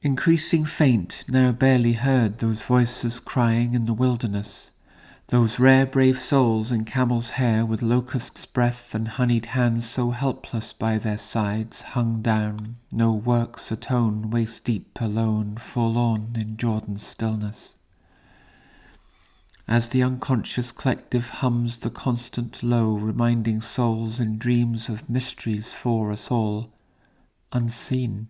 Increasing faint, now barely heard those voices crying in the wilderness, those rare brave souls in camel's hair with locust's breath and honeyed hands so helpless by their sides, hung down, no works atone, waist deep alone, forlorn in Jordan's stillness. As the unconscious collective hums the constant low, reminding souls in dreams of mysteries for us all, unseen,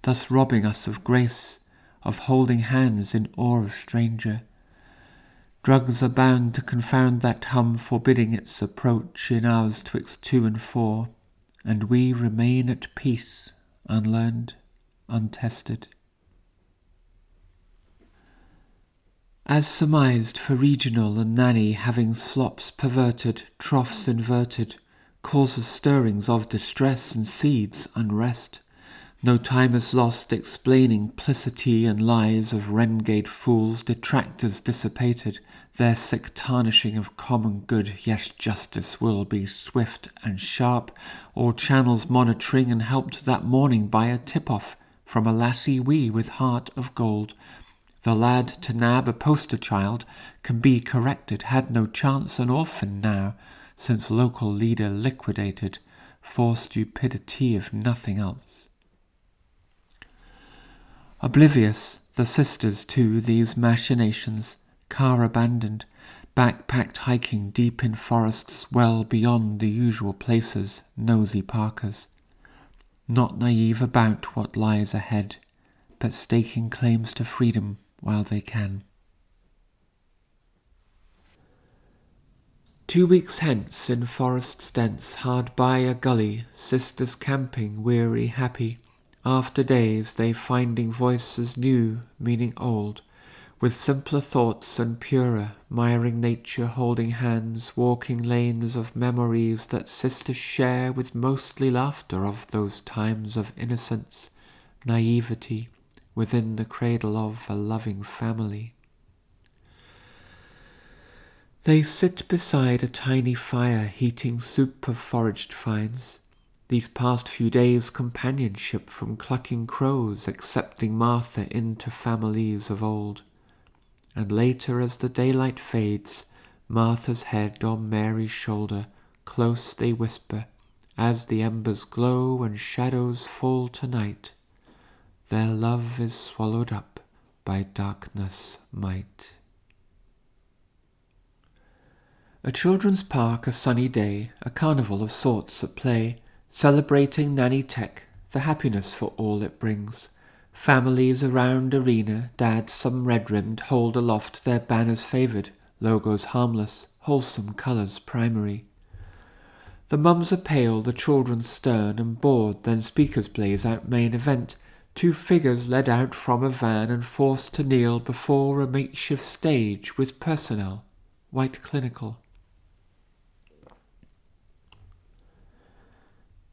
thus robbing us of grace, of holding hands in awe of stranger. Drugs are bound to confound that hum, forbidding its approach in hours twixt 2 and 4, and we remain at peace, unlearned, untested. As surmised for regional and nanny, having slops perverted, troughs inverted, causes stirrings of distress and seeds unrest. No time is lost explaining plicity and lies of renegade fools, detractors dissipated, their sick tarnishing of common good. Yes, justice will be swift and sharp, all channels monitoring and helped that morning by a tip-off from a lassie wee with heart of gold. The lad to nab a poster child can be corrected, had no chance an orphan now, since local leader liquidated, for stupidity if nothing else. Oblivious, the sisters to these machinations, car abandoned, backpacked hiking deep in forests well beyond the usual places, nosy parkers. Not naive about what lies ahead, but staking claims to freedom while they can. 2 weeks hence, in forests dense, hard by a gully, sisters camping, weary, happy. After days they finding voices new, meaning old, with simpler thoughts and purer, miring nature, holding hands, walking lanes of memories that sisters share with mostly laughter of those times of innocence, naivety, within the cradle of a loving family. They sit beside a tiny fire, heating soup of foraged finds. These past few days companionship from clucking crows, accepting Martha into families of old. And later as the daylight fades, Martha's head on Mary's shoulder, close they whisper, as the embers glow and shadows fall to night. Their love is swallowed up by darkness' might. A children's park, a sunny day, a carnival of sorts at play, celebrating Nanny Tech, the happiness for all it brings. Families around arena, dads some red-rimmed, hold aloft their banners favoured, logos harmless, wholesome colours primary. The mums are pale, the children stern and bored, then speakers blaze out main event. 2 figures led out from a van and forced to kneel before a makeshift stage with personnel, white clinical.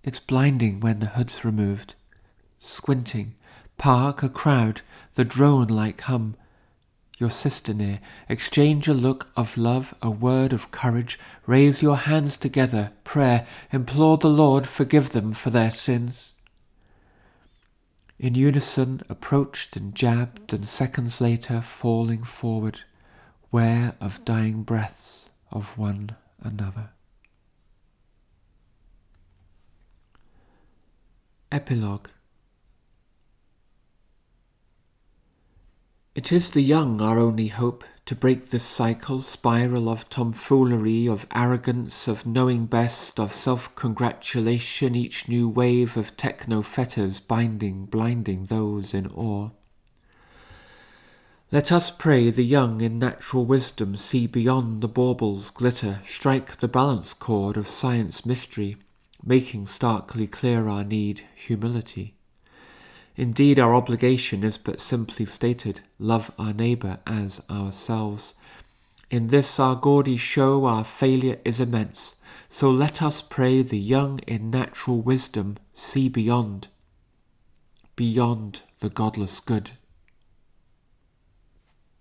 It's blinding when the hood's removed. Squinting, park, a crowd, the drone-like hum. Your sister near, exchange a look of love, a word of courage, raise your hands together, prayer, implore the Lord forgive them for their sins. In unison, approached and jabbed, and seconds later falling forward, ware of dying breaths of one another. Epilogue. It is the young our only hope, to break this spiral of tomfoolery, of arrogance, of knowing best, of self-congratulation, each new wave of techno-fetters binding, blinding those in awe. Let us pray the young in natural wisdom see beyond the bauble's glitter, strike the balance chord of science mystery, making starkly clear our need, humility. Indeed, our obligation is but simply stated, love our neighbour as ourselves. In this our gaudy show our failure is immense, so let us pray the young in natural wisdom see beyond the godless good.